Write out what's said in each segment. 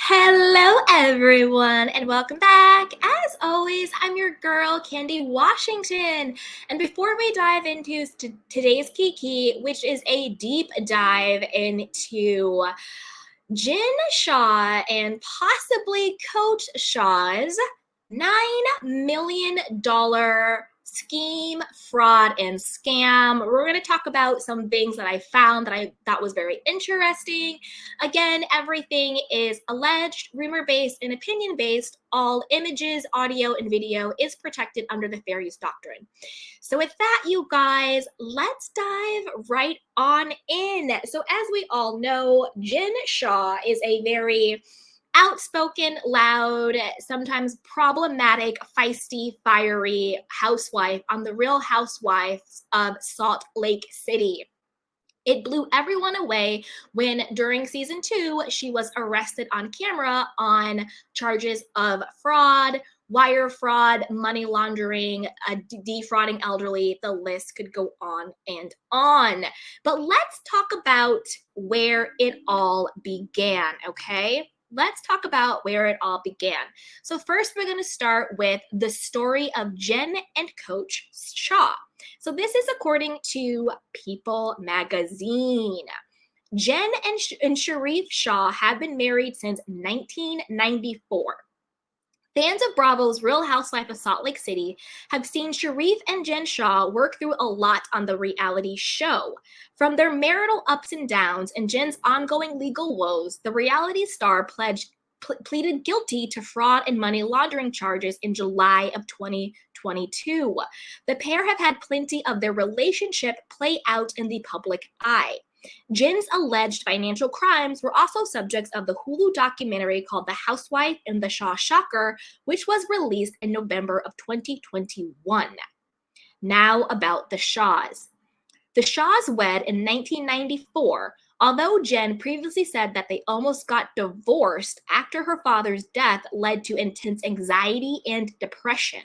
Hello, everyone, and welcome back. As always, I'm your girl, Candy Washington. And before we dive into today's Kiki, which is a deep dive into Jin Shah and possibly Coach Shah's $9 million scheme, fraud, and scam. We're going to talk about some things that I found that I thought was very interesting. Again, everything is alleged, rumor-based, and opinion-based. All images, audio, and video is protected under the Fair Use Doctrine. So with that, you guys, let's dive right on in. So as we all know, Jin Shah is a very outspoken, loud, sometimes problematic, feisty, fiery housewife on the Real Housewives of Salt Lake City. It blew everyone away when during season 2, she was arrested on camera on charges of fraud, wire fraud, money laundering, defrauding elderly. The list could go on and on. But let's talk about where it all began, okay? Let's talk about where it all began. So first, we're going to start with the story of Jen and Coach Shah. So this is according to People magazine. Jen and Sharif Shah have been married since 1994. Fans of Bravo's Real Housewife of Salt Lake City have seen Sharif and Jen Shah work through a lot on the reality show. From their marital ups and downs and Jen's ongoing legal woes, the reality star pleaded guilty to fraud and money laundering charges in July of 2022. The pair have had plenty of their relationship play out in the public eye. Jin's alleged financial crimes were also subjects of the Hulu documentary called The Housewife and the Shah Shocker, which was released in November of 2021. Now about the Shahs. The Shahs wed in 1994, although Jen previously said that they almost got divorced after her father's death led to intense anxiety and depression.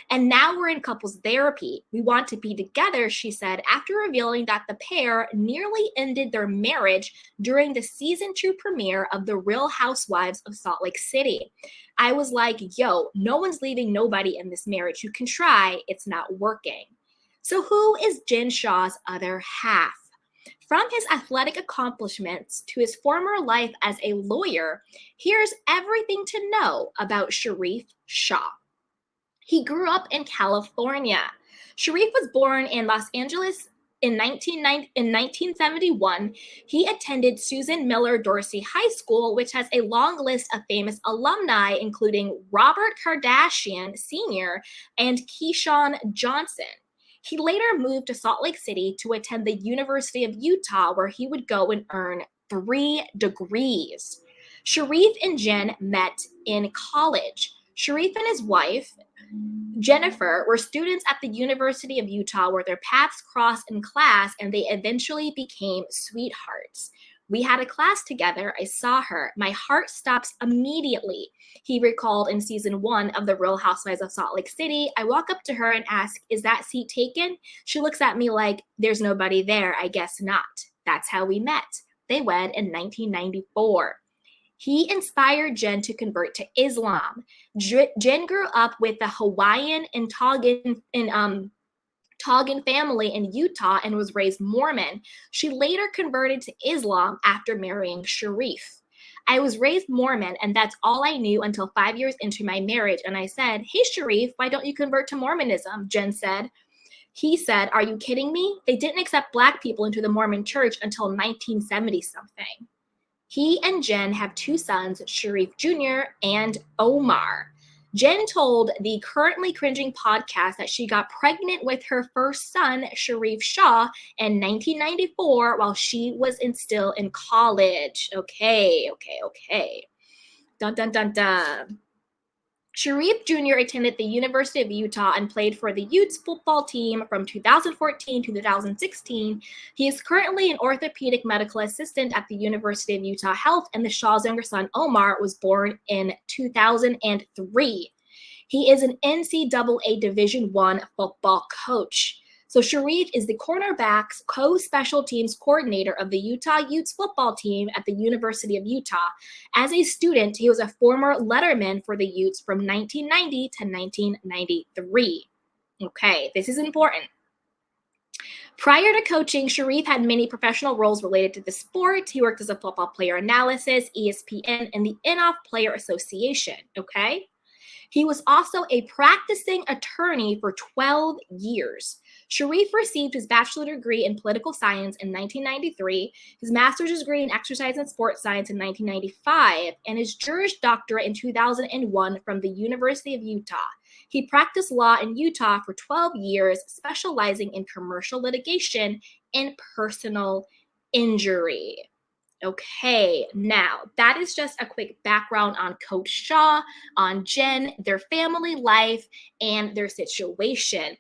And now we're in couples therapy. We want to be together, she said, after revealing that the pair nearly ended their marriage during the season 2 premiere of The Real Housewives of Salt Lake City. I was like, yo, no one's leaving nobody in this marriage. You can try, it's not working. So who is Jen Shah's other half? From his athletic accomplishments to his former life as a lawyer, here's everything to know about Sharif Shah. He grew up in California. Sharif was born in Los Angeles in 1971. He attended Susan Miller Dorsey High School, which has a long list of famous alumni, including Robert Kardashian Sr. and Keyshawn Johnson. He later moved to Salt Lake City to attend the University of Utah, where he would go and earn 3 degrees. Sharif and Jen met in college. Sharif and his wife, Jennifer, were students at the University of Utah where their paths crossed in class and they eventually became sweethearts. We had a class together. I saw her. My heart stops immediately, he recalled in season 1 of The Real Housewives of Salt Lake City. I walk up to her and ask, is that seat taken? She looks at me like, there's nobody there. I guess not. That's how we met. They wed in 1994. He inspired Jen to convert to Islam. Jen grew up with the Hawaiian and Tongan family in Utah and was raised Mormon. She later converted to Islam after marrying Sharif. I was raised Mormon, and that's all I knew until 5 years into my marriage. And I said, hey, Sharif, why don't you convert to Mormonism? Jen said. He said, are you kidding me? They didn't accept Black people into the Mormon church until 1970-something. He and Jen have 2 sons, Sharif Jr. and Omar. Jen told the Currently Cringing podcast that she got pregnant with her first son, Sharif Shah, in 1994 while she was still in college. Okay. Dun, dun, dun, dun. Sharif Jr. attended the University of Utah and played for the Utes football team from 2014 to 2016. He is currently an orthopedic medical assistant at the University of Utah Health, and the Shah's younger son, Omar, was born in 2003. He is an NCAA Division I football coach. So Sharif is the cornerbacks co-special teams coordinator of the Utah Utes football team at the University of Utah. As a student, he was a former letterman for the Utes from 1990 to 1993. Okay, this is important. Prior to coaching, Sharif had many professional roles related to the sport. He worked as a football player analysis, ESPN, and the In-Off Player Association, okay? He was also a practicing attorney for 12 years. Sharif received his bachelor's degree in political science in 1993, his master's degree in exercise and sports science in 1995, and his Juris Doctorate in 2001 from the University of Utah. He practiced law in Utah for 12 years, specializing in commercial litigation and personal injury. Okay, now that is just a quick background on Coach Shah, on Jen, their family life, and their situation.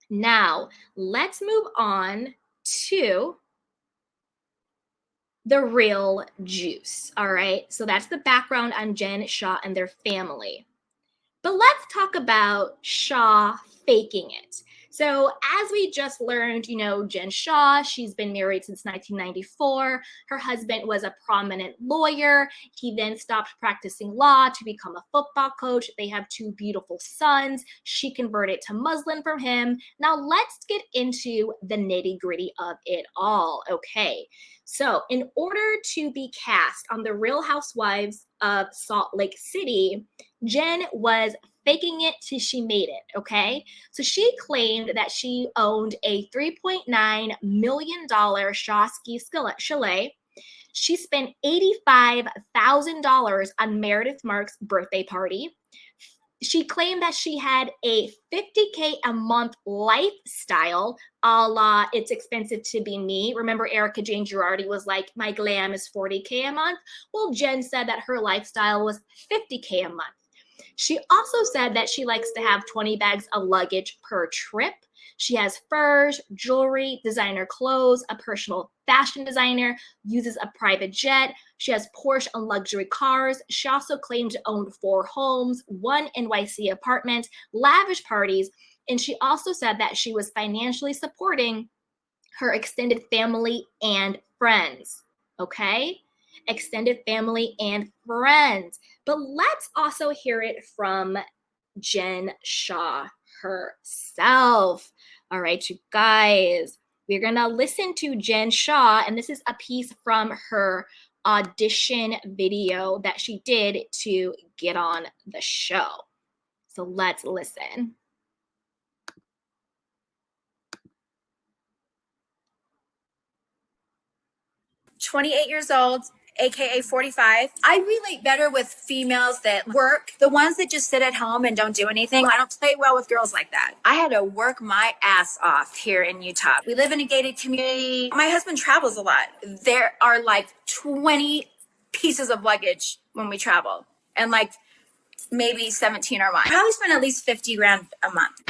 Now, let's move on to the real juice. All right, so that's the background on Jen, Shah, and their family. But let's talk about Shah faking it. So as we just learned, Jen Shah, she's been married since 1994. Her husband was a prominent lawyer. He then stopped practicing law to become a football coach. They have 2 beautiful sons. She converted to Muslim from him. Now let's get into the nitty-gritty of it all, okay? So in order to be cast on the Real Housewives of Salt Lake City, Jen was faking it till she made it, okay? So she claimed that she owned a $3.9 million Shah ski chalet. She spent $85,000 on Meredith Marks' birthday party. She claimed that she had a $50K a month lifestyle, a la It's Expensive to Be Me. Remember Erica Jane Girardi was like, my glam is $40K a month? Well, Jen said that her lifestyle was $50K a month. She also said that she likes to have 20 bags of luggage per trip. She has furs, jewelry, designer clothes, a personal fashion designer, uses a private jet. She has Porsche and luxury cars. She also claimed to own 4 homes, 1 NYC apartment, lavish parties, and she also said that she was financially supporting her extended family and friends, okay? Extended family and friends. But let's also hear it from Jen Shah herself. All right, you guys, we're gonna listen to Jen Shah, and this is a piece from her audition video that she did to get on the show. So let's listen. 28 years old, aka 45. I relate better with females that work, the ones that just sit at home and don't do anything. I don't play well with girls like that. I had to work my ass off here in Utah. We live in a gated community. My husband travels a lot. There are like 20 pieces of luggage when we travel, and like maybe 17 are mine. I probably spend at least 50 grand a month.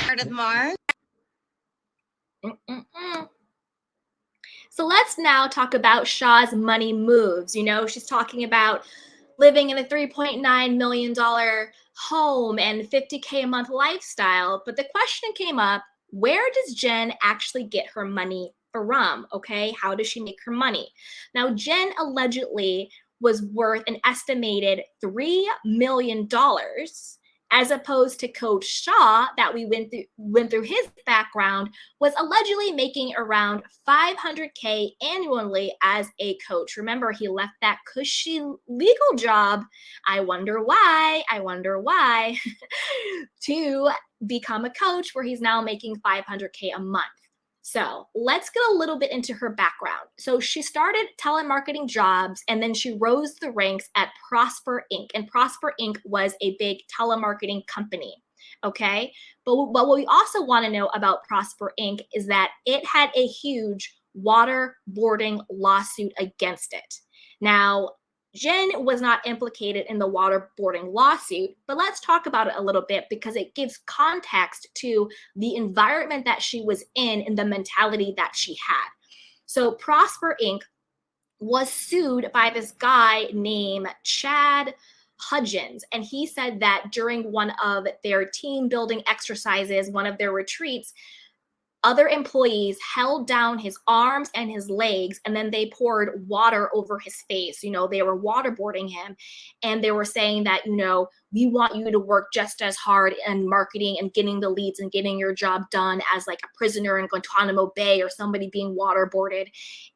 So let's now talk about Shah's money moves. She's talking about living in a $3.9 million home and $50K a month lifestyle. But the question came up, where does Jen actually get her money from? Okay, how does she make her money? Now, Jen allegedly was worth an estimated $3 million, as opposed to Coach Shah, that we went through his background, was allegedly making around $500K annually as a coach. Remember, he left that cushy legal job, I wonder why, to become a coach where he's now making $500K a month. So let's get a little bit into her background. So she started telemarketing jobs, and then she rose the ranks at Prosper Inc. And Prosper Inc. was a big telemarketing company, okay? But what we also want to know about Prosper Inc. is that it had a huge waterboarding lawsuit against it. Now, Jen was not implicated in the waterboarding lawsuit, but let's talk about it a little bit because it gives context to the environment that she was in and the mentality that she had. So Prosper Inc. was sued by this guy named Chad Hudgens, and he said that during one of their team building exercises, one of their retreats, Other employees held down his arms and his legs, and then they poured water over his face. They were waterboarding him, and they were saying that, we want you to work just as hard in marketing and getting the leads and getting your job done as like a prisoner in Guantanamo Bay or somebody being waterboarded.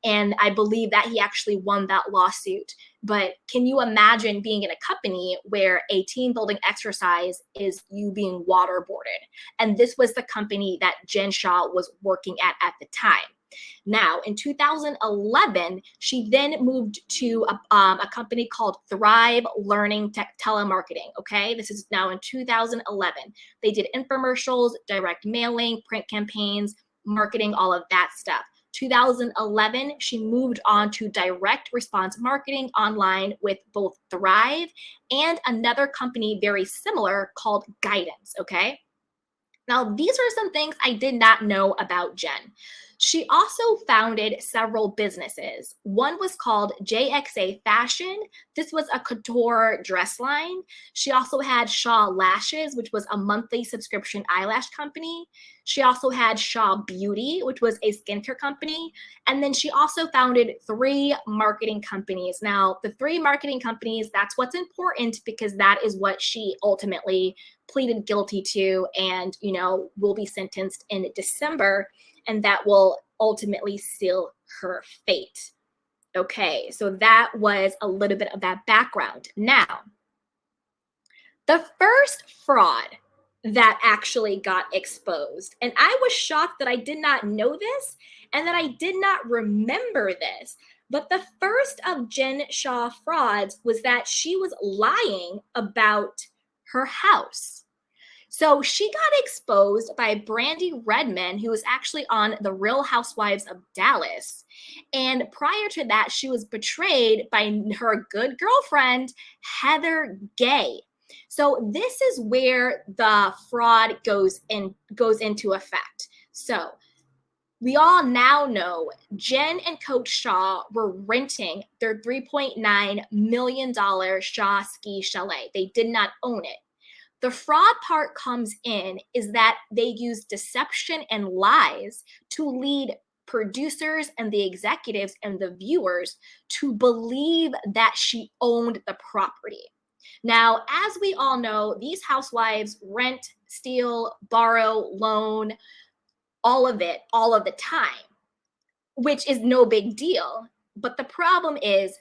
And I believe that he actually won that lawsuit. But can you imagine being in a company where a team building exercise is you being waterboarded? And this was the company that Jen Shah was working at the time. Now, in 2011, she then moved to a company called Thrive Learning Telemarketing. Okay, this is now in 2011. They did infomercials, direct mailing, print campaigns, marketing, all of that stuff. 2011, she moved on to direct response marketing online with both Thrive and another company very similar called Guidance. Okay. Now, these are some things I did not know about Jen. She also founded several businesses. One was called JXA Fashion. This was a couture dress line. She also had Shah Lashes, which was a monthly subscription eyelash company. She also had Shah Beauty, which was a skincare company. And then she also founded 3 marketing companies. Now, the 3 marketing companies, that's what's important because that is what she ultimately pleaded guilty to and, will be sentenced in December. And that will ultimately seal her fate. Okay, so that was a little bit of that background. Now, the first fraud that actually got exposed, and I was shocked that I did not know this and that I did not remember this, but the first of Jen Shah frauds was that she was lying about her house. So she got exposed by Brandy Redmond, who was actually on The Real Housewives of Dallas. And prior to that, she was betrayed by her good girlfriend, Heather Gay. So this is where the fraud goes into effect. So we all now know Jen and Coach Shah were renting their $3.9 million Shah Ski Chalet. They did not own it. The fraud part comes in is that they use deception and lies to lead producers and the executives and the viewers to believe that she owned the property. Now, as we all know, these housewives rent, steal, borrow, loan, all of it, all of the time, which is no big deal. But the problem is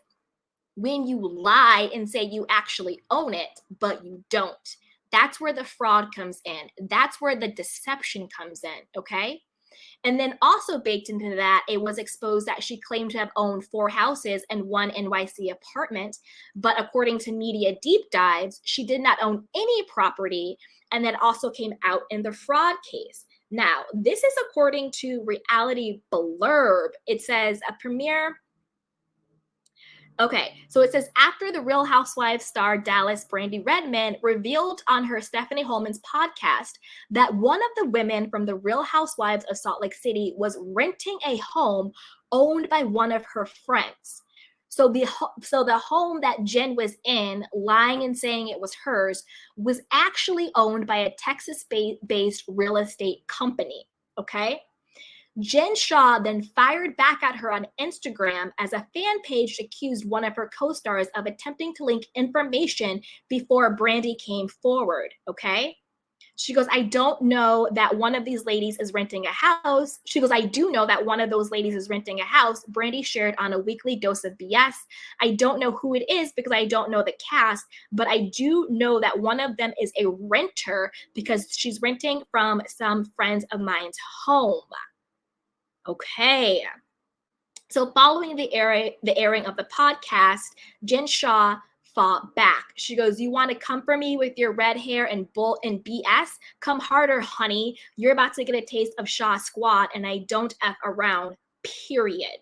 when you lie and say you actually own it, but you don't. That's where the fraud comes in. That's where the deception comes in, okay? And then also baked into that, it was exposed that she claimed to have owned 4 houses and 1 NYC apartment. But according to media deep dives, she did not own any property. And that also came out in the fraud case. Now, this is according to Reality Blurb. It says a premiere. Okay, so it says after the Real Housewives star Dallas Brandy Redmond revealed on her Stephanie Holman's podcast that one of the women from the Real Housewives of Salt Lake City was renting a home owned by one of her friends. So the home that Jen was in, lying and saying it was hers, was actually owned by a Texas-based real estate company. Okay. Jen Shah then fired back at her on Instagram as a fan page accused one of her co-stars of attempting to link information before Brandy came forward, okay? She goes, I don't know that one of these ladies is renting a house. She goes, I do know that one of those ladies is renting a house. Brandy shared on a weekly dose of BS. I don't know who it is because I don't know the cast, but I do know that one of them is a renter because she's renting from some friends of mine's home. Okay. So following the airing of the podcast, Jen Shah fought back. She goes, you want to come for me with your red hair and bull and BS? Come harder, honey. You're about to get a taste of Shah Squad, and I don't F around, period.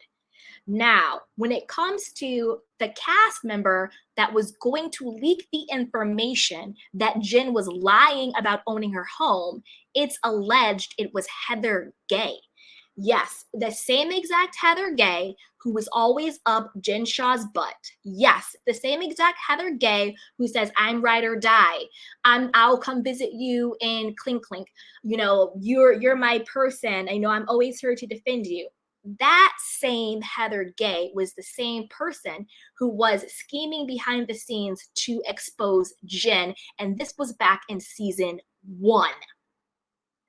Now, when it comes to the cast member that was going to leak the information that Jen was lying about owning her home, it's alleged it was Heather Gay. Yes, the same exact Heather Gay who was always up Jen Shah's butt. Yes, the same exact Heather Gay who says, I'm ride or die. I'll come visit you in Clink Clink. You know, you're my person. I know I'm always here to defend you. That same Heather Gay was the same person who was scheming behind the scenes to expose Jen. And this was back in season 1.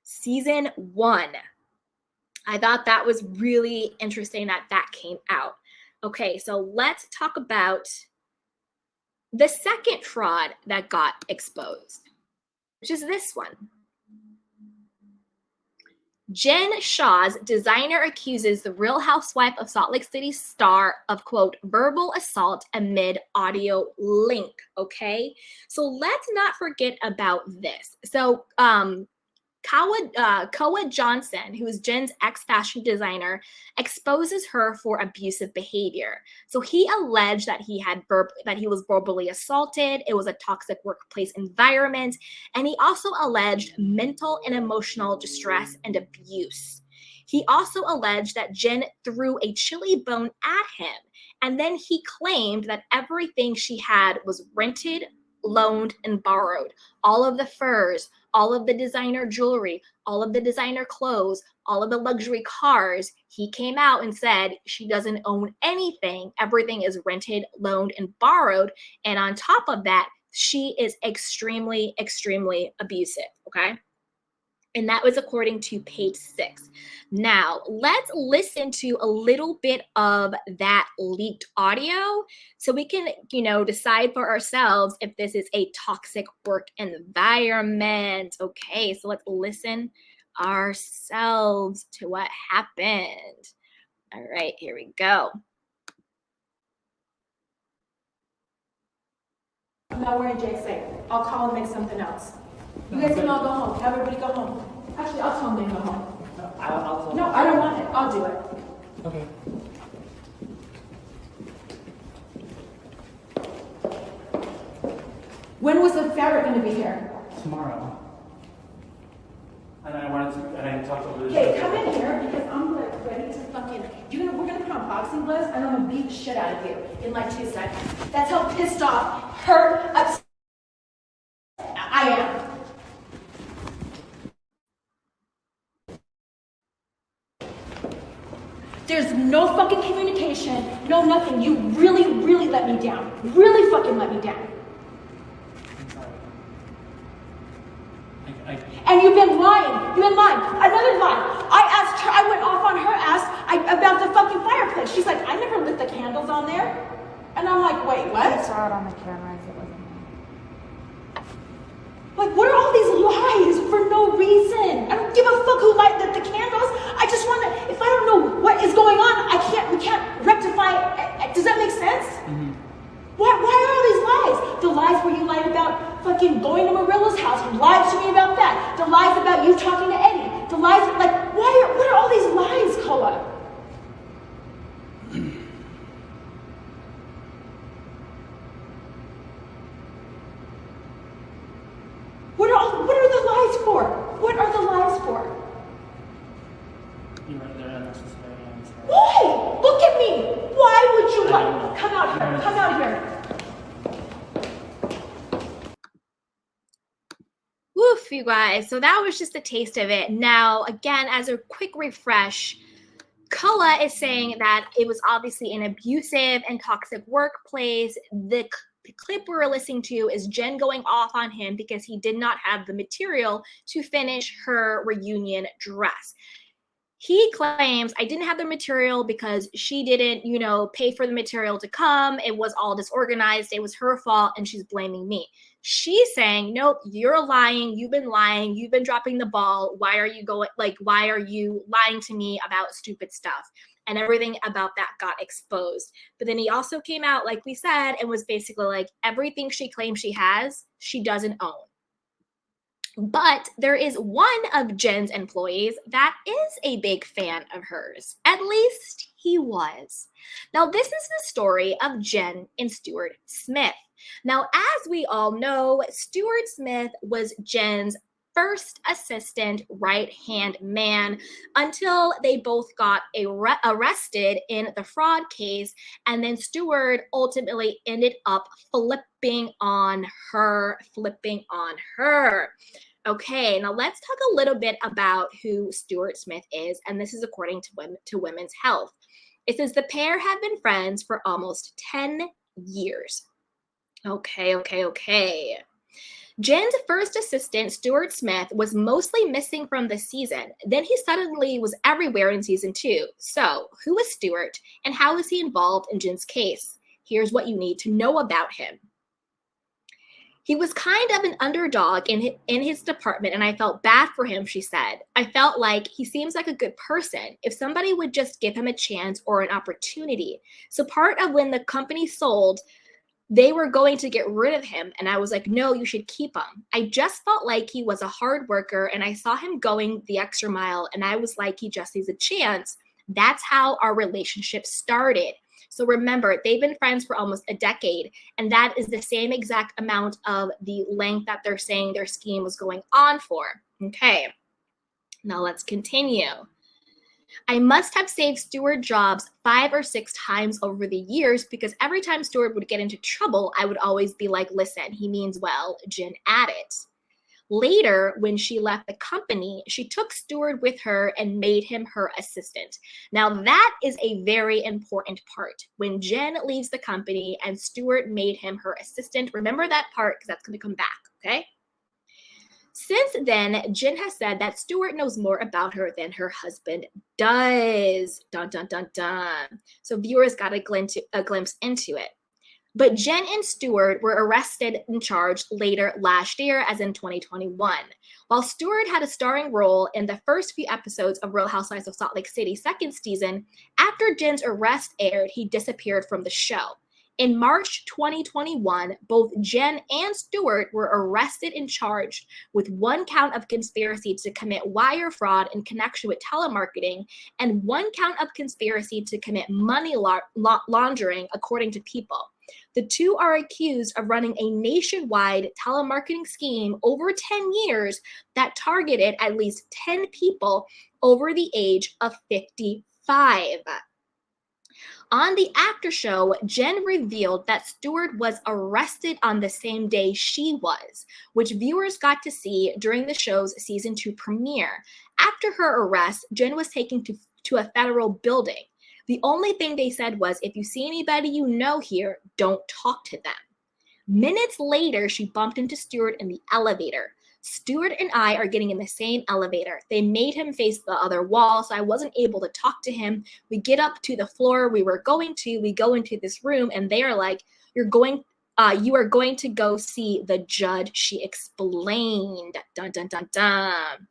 Season 1. I thought that was really interesting that that came out. Okay, so let's talk about the second fraud that got exposed, which is this one. Jen Shah's designer accuses the Real Housewife of Salt Lake City star of, quote, verbal assault amid audio link. Okay, so let's not forget about this. So, Koa Johnson, who is Jen's ex-fashion designer, exposes her for abusive behavior. So he alleged that he was verbally assaulted. It was a toxic workplace environment, and he also alleged mental and emotional distress and abuse. He also alleged that Jen threw a chili bone at him, and then he claimed that everything she had was rented, loaned, and borrowed. All of the furs, all of the designer jewelry, all of the designer clothes, all of the luxury cars. He came out and said she doesn't own anything. Everything is rented, loaned, and borrowed. And on top of that, she is extremely, extremely abusive. Okay. And that was according to page 6. Now, let's listen to a little bit of that leaked audio so we can, decide for ourselves if this is a toxic work environment. Okay, so let's listen ourselves to what happened. All right, here we go. I'm not wearing JXA. I'll call and make something else. You guys can all go home. Everybody go home. Actually, I'll tell them to go home. No, I don't want it. I'll do it. Okay. When was the fabric going to be here? Tomorrow. And I talked over this. Okay, come in here because I'm like ready to fucking. We're gonna put on boxing gloves and I'm gonna beat the shit out of you in like 2 seconds. That's how pissed off, hurt, upset I am. There's no fucking communication, no nothing. You really, really let me down. Really fucking let me down. I'm sorry. And you've been lying. You've been lying. Another lie. I went off on her ass about the fucking fireplace. She's like, I never lit the candles on there. And I'm like, wait, what? I saw it on the cameras. It wasn't me. Like, what are all these lies for no reason? I don't give a fuck who lit the candles. I just want to, if I don't know what is going on, we can't rectify it. Does that make sense? Mm-hmm. Why are all these lies? The lies where you lied about fucking going to Marilla's house. You lied to me about that. The lies about you talking to Eddie. The lies, like, what are all these lies, Koa? What are the lies for? What are the lies for? You're right, they're unnecessary. I'm sorry. Why? Look at me. Why would you lie? Come out here. Come out here. Woof, you guys. So that was just a taste of it. Now, again, as a quick refresh, Koa is saying that it was obviously an abusive and toxic workplace. The clip we're listening to is Jen going off on him because he did not have the material to finish her reunion dress. He claims, I didn't have the material because she didn't, pay for the material to come. It was all disorganized. It was her fault, and she's blaming me. She's saying, nope, you're lying. You've been lying. You've been dropping the ball. Why are you lying to me about stupid stuff? And everything about that got exposed. But then he also came out, like we said, and was basically like, everything she claims she has, she doesn't own. But there is one of Jen's employees that is a big fan of hers. At least he was. Now, this is the story of Jen and Stuart Smith. Now, as we all know, Stuart Smith was Jen's first assistant right-hand man until they both got arrested in the fraud case, and then Stewart ultimately ended up flipping on her. Okay, now let's talk a little bit about who Stewart Smith is, and this is according to Women's Health. It says the pair have been friends for almost 10 years. Okay. Jen's first assistant, Stewart Smith, was mostly missing from the season. Then he suddenly was everywhere in season 2. So, who is Stewart, and how is he involved in Jen's case? Here's what you need to know about him. He was kind of an underdog in his department, and I felt bad for him, she said. I felt like he seems like a good person if somebody would just give him a chance or an opportunity. So part of when the company sold, they were going to get rid of him, and I was like, no, you should keep him. I just felt like he was a hard worker, and I saw him going the extra mile, and I was like, he just needs a chance. That's how our relationship started. So remember, they've been friends for almost a decade, and that is the same exact amount of the length that they're saying their scheme was going on for. Okay, now let's continue. I must have saved Stewart jobs 5 or 6 times over the years because every time Stewart would get into trouble, I would always be like, listen, he means well, Jen added. Later, when she left the company, she took Stewart with her and made him her assistant. Now, that is a very important part. When Jen leaves the company and Stewart made him her assistant, remember that part because that's going to come back, okay? Since then, Jen has said that Stewart knows more about her than her husband does. Dun, dun, dun, dun. So viewers got a glimpse into it. But Jen and Stewart were arrested and charged later last year, as in 2021. While Stewart had a starring role in the first few episodes of Real Housewives of Salt Lake City second season, after Jen's arrest aired, he disappeared from the show. In March 2021, both Jen and Stewart were arrested and charged with 1 count of conspiracy to commit wire fraud in connection with telemarketing and 1 count of conspiracy to commit money laundering, according to People. The two are accused of running a nationwide telemarketing scheme over 10 years that targeted at least 10 people over the age of 55. On the after show, Jen revealed that Stewart was arrested on the same day she was, which viewers got to see during the show's season 2 premiere. After her arrest, Jen was taken to a federal building. The only thing they said was, if you see anybody you know here, don't talk to them. Minutes later, she bumped into Stewart in the elevator. Stewart and I are getting in the same elevator. They made him face the other wall, so I wasn't able to talk to him. We get up to the floor we were going to. We go into this room, and they are like, you are going to go see the judge, she explained. Dun, dun, dun, dun.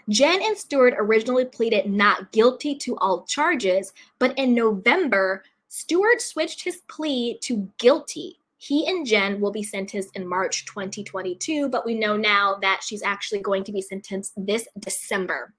Jen and Stewart originally pleaded not guilty to all charges, but in November, Stewart switched his plea to guilty. He and Jen will be sentenced in March 2022, but we know now that she's actually going to be sentenced this December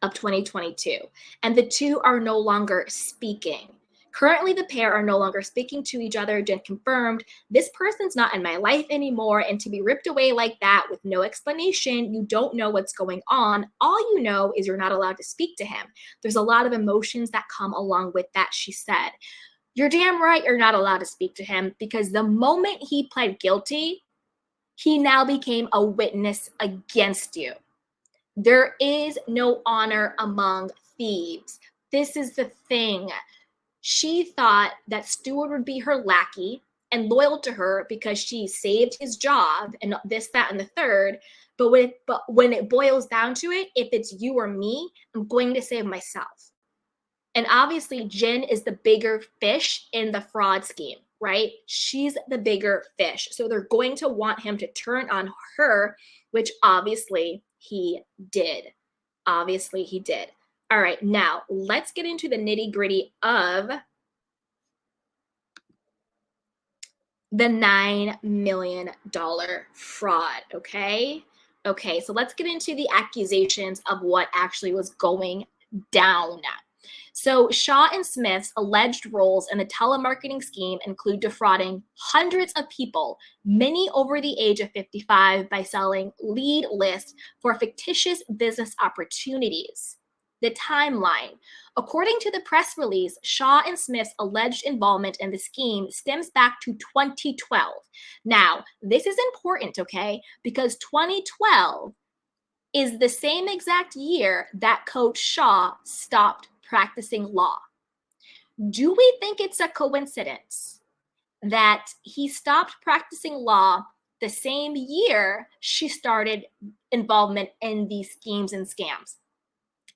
of 2022. And the two are no longer speaking. Currently, the pair are no longer speaking to each other. Jen confirmed, this person's not in my life anymore, and to be ripped away like that with no explanation, you don't know what's going on. All you know is you're not allowed to speak to him. There's a lot of emotions that come along with that, she said. You're damn right you're not allowed to speak to him, because the moment he pled guilty, he now became a witness against you. There is no honor among thieves. This is the thing. She thought that Stewart would be her lackey and loyal to her because she saved his job and this, that, and the third. But when it boils down to it, if it's you or me, I'm going to save myself. And obviously, Jen is the bigger fish in the fraud scheme, right? She's the bigger fish. So they're going to want him to turn on her, which obviously he did. Obviously, he did. All right, now let's get into the nitty-gritty of the $9 million fraud, okay? Okay, so let's get into the accusations of what actually was going down. So Shaw and Smith's alleged roles in the telemarketing scheme include defrauding hundreds of people, many over the age of 55, by selling lead lists for fictitious business opportunities. The timeline. According to the press release, Shaw and Smith's alleged involvement in the scheme stems back to 2012. Now, this is important, okay? Because 2012 is the same exact year that Coach Shah stopped practicing law. Do we think it's a coincidence that he stopped practicing law the same year she started involvement in these schemes and scams?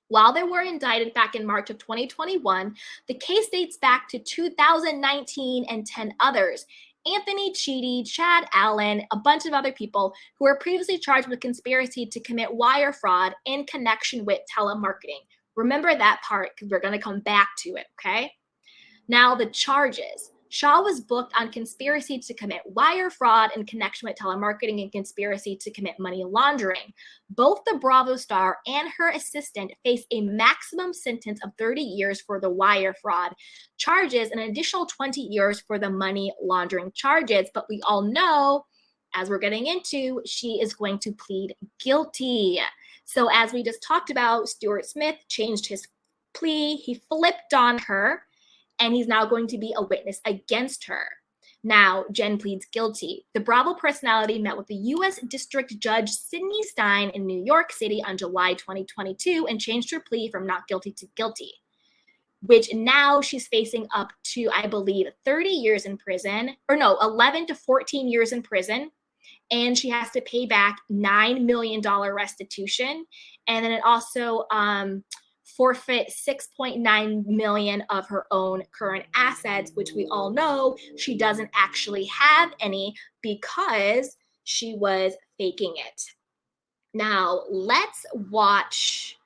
While they were indicted back in March of 2021, the case dates back to 2019 and 10 others. Anthony Chidi, Chad Allen, a bunch of other people who were previously charged with conspiracy to commit wire fraud in connection with telemarketing. Remember that part because we're going to come back to it, okay? Now, the charges. Shah was booked on conspiracy to commit wire fraud in connection with telemarketing and conspiracy to commit money laundering. Both the Bravo star and her assistant face a maximum sentence of 30 years for the wire fraud charges and an additional 20 years for the money laundering charges. But we all know, as we're getting into, she is going to plead guilty. So as we just talked about, Stuart Smith changed his plea. He flipped on her, and he's now going to be a witness against her. Now, Jen pleads guilty. The Bravo personality met with the U.S. District Judge Sidney Stein in New York City on July 2022 and changed her plea from not guilty to guilty, which now she's facing up to, I believe, 30 years in prison, or no, 11 to 14 years in prison. And she has to pay back $9 million restitution. And then it also forfeit $6.9 million of her own current assets, which we all know she doesn't actually have any because she was faking it. Now, let's watch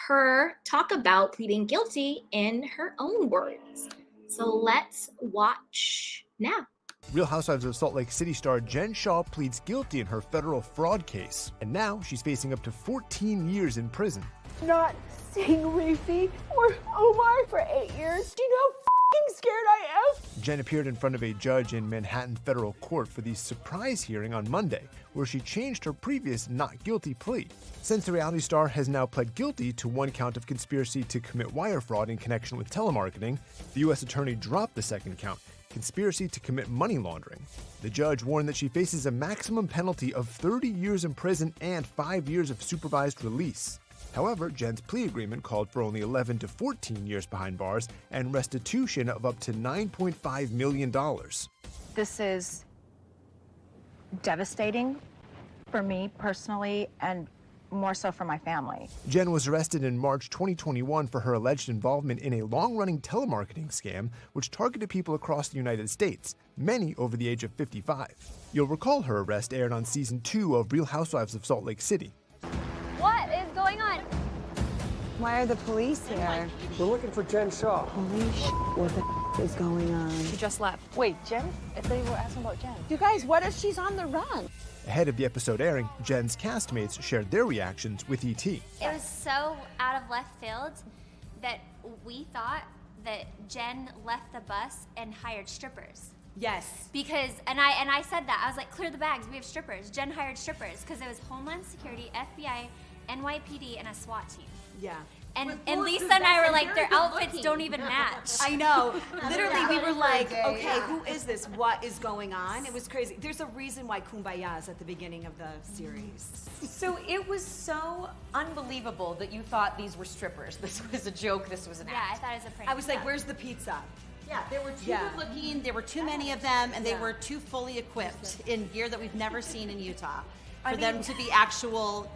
her talk about pleading guilty in her own words. So let's watch now. Real Housewives of Salt Lake City star Jen Shah pleads guilty in her federal fraud case, and now she's facing up to 14 years in prison. Not seeing Reefy or Omar for 8 years. Do you know how f***ing scared I am? Jen appeared in front of a judge in Manhattan federal court for the surprise hearing on Monday, where she changed her previous not guilty plea. Since the reality star has now pled guilty to one count of conspiracy to commit wire fraud in connection with telemarketing, the U.S. attorney dropped the second count, conspiracy to commit money laundering. The judge warned that she faces a maximum penalty of 30 years in prison and 5 years of supervised release. However, Jen's plea agreement called for only 11 to 14 years behind bars and restitution of up to $9.5 million. This is devastating for me personally and more so for my family. Jen was arrested in March 2021 for her alleged involvement in a long-running telemarketing scam which targeted people across the United States, many over the age of 55. You'll recall her arrest aired on season 2 of Real Housewives of Salt Lake City. What is going on? Why are the police here? We're looking for Jen Shah. Holy shit, what the is going on? She just left. Wait, Jen? I thought you were asking about Jen. You guys, what if she's on the run? Ahead of the episode airing, Jen's castmates shared their reactions with ET. It was so out of left field that we thought that Jen left the bus and hired strippers. Yes. Because, and I said that, I was like, clear the bags, we have strippers. Jen hired strippers because it was Homeland Security, FBI, NYPD, and a SWAT team. Yeah. And Lisa and I were like, their outfits don't even match. I know. Literally, we were like, okay, who is this? What is going on? It was crazy. There's a reason why Kumbaya is at the beginning of the series. So it was so unbelievable that you thought these were strippers. This was a joke. This was an Yeah, I act. thought it was a prank. I was like, where's the pizza? Yeah, there were too good looking, there were too many of them, and they were too fully equipped in gear that we've never seen in Utah for them to be actual,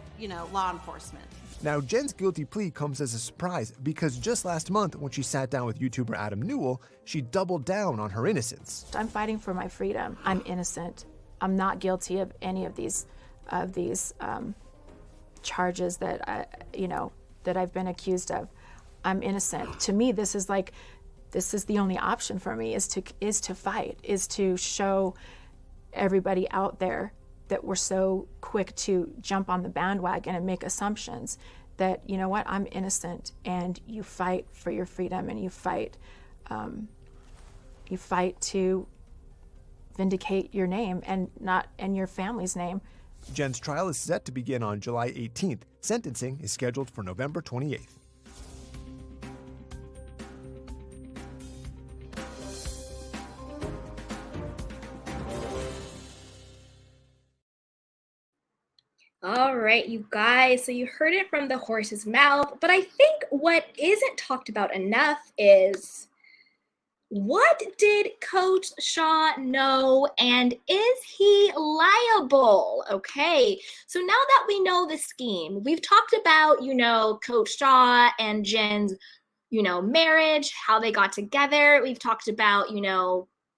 law enforcement. Now, Jen's guilty plea comes as a surprise because just last month, when she sat down with YouTuber Adam Newell, she doubled down on her innocence. I'm fighting for my freedom. I'm innocent. I'm not guilty of any of these charges that that I've been accused of. I'm innocent. To me, this is the only option for me is to fight, is to show everybody out there that we're so quick to jump on the bandwagon and make assumptions that, you know what, I'm innocent, and you fight for your freedom, and you fight to vindicate your name and your family's name. Jen's trial is set to begin on July 18th. Sentencing is scheduled for November 28th. All right, you guys, so you heard it from the horse's mouth, but I think what isn't talked about enough is, what did Coach Shah know, and is he liable? Okay, so now that we know the scheme, we've talked about, Coach Shah and Jen's, marriage, how they got together. We've talked about,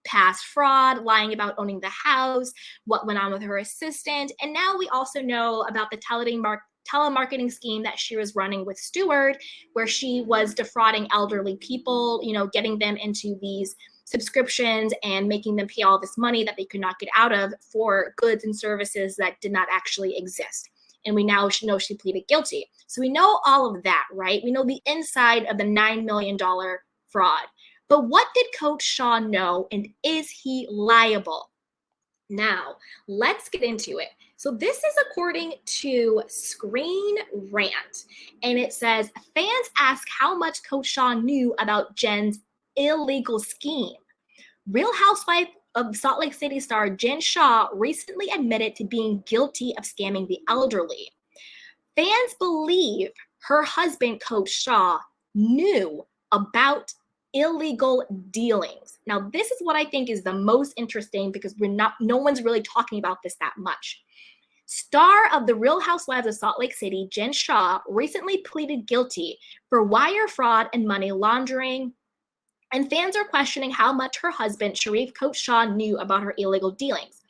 past fraud, lying about owning the house, what went on with her assistant. And now we also know about the telemarketing scheme that she was running with Stewart, where she was defrauding elderly people, getting them into these subscriptions and making them pay all this money that they could not get out of for goods and services that did not actually exist. And we now know she pleaded guilty. So we know all of that, right? We know the inside of the $9 million fraud. But what did Coach Shah know, and is he liable? Now, let's get into it. So this is according to Screen Rant, and it says, fans ask how much Coach Shah knew about Jen's illegal scheme. Real Housewife of Salt Lake City star Jen Shah recently admitted to being guilty of scamming the elderly. Fans believe her husband, Coach Shah, knew about illegal dealings. Now, this is what I think is the most interesting, because no one's really talking about this that much. Star of the Real Housewives of Salt Lake City, Jen Shah, recently pleaded guilty for wire fraud and money laundering. And fans are questioning how much her husband, Sharif Coach Shah, knew about her illegal dealings.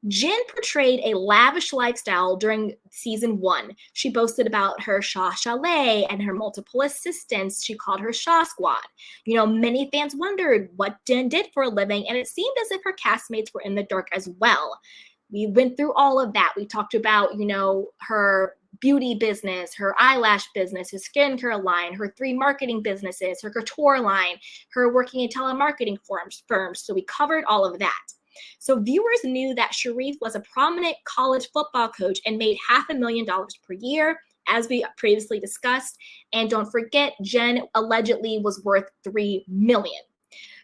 Jen portrayed a lavish lifestyle during season 1. She boasted about her Shah Chalet and her multiple assistants. She called her Shah Squad. Many fans wondered what Jen did for a living, and it seemed as if her castmates were in the dark as well. We went through all of that. We talked about, her beauty business, her eyelash business, her skincare line, her 3 marketing businesses, her couture line, her working in telemarketing firms. So we covered all of that. So viewers knew that Sharif was a prominent college football coach and made $500,000 per year, as we previously discussed. And don't forget, Jen allegedly was worth $3 million.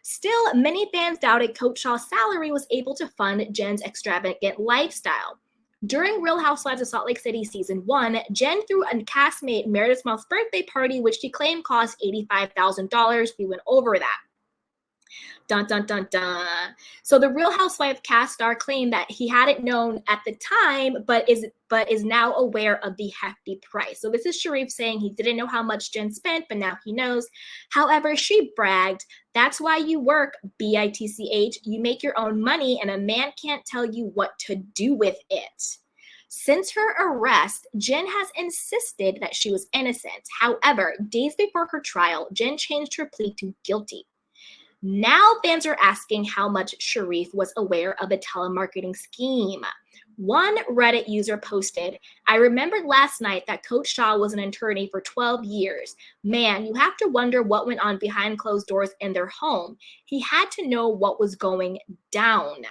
Still, many fans doubted Coach Shah's salary was able to fund Jen's extravagant lifestyle. During Real Housewives of Salt Lake City season 1, Jen threw a castmate Meredith's mom's birthday party, which she claimed cost $85,000. We went over that. Dun, dun, dun, dun. So the Real Housewife cast star claimed that he hadn't known at the time, but is now aware of the hefty price. So this is Sharif saying he didn't know how much Jen spent, but now he knows. However, she bragged, "That's why you work, bitch. You make your own money, and a man can't tell you what to do with it." Since her arrest, Jen has insisted that she was innocent. However, days before her trial, Jen changed her plea to guilty. Now fans are asking how much Sharif was aware of the telemarketing scheme. One Reddit user posted, "I remembered last night that Coach Shah was an attorney for 12 years. Man, you have to wonder what went on behind closed doors in their home. He had to know what was going down."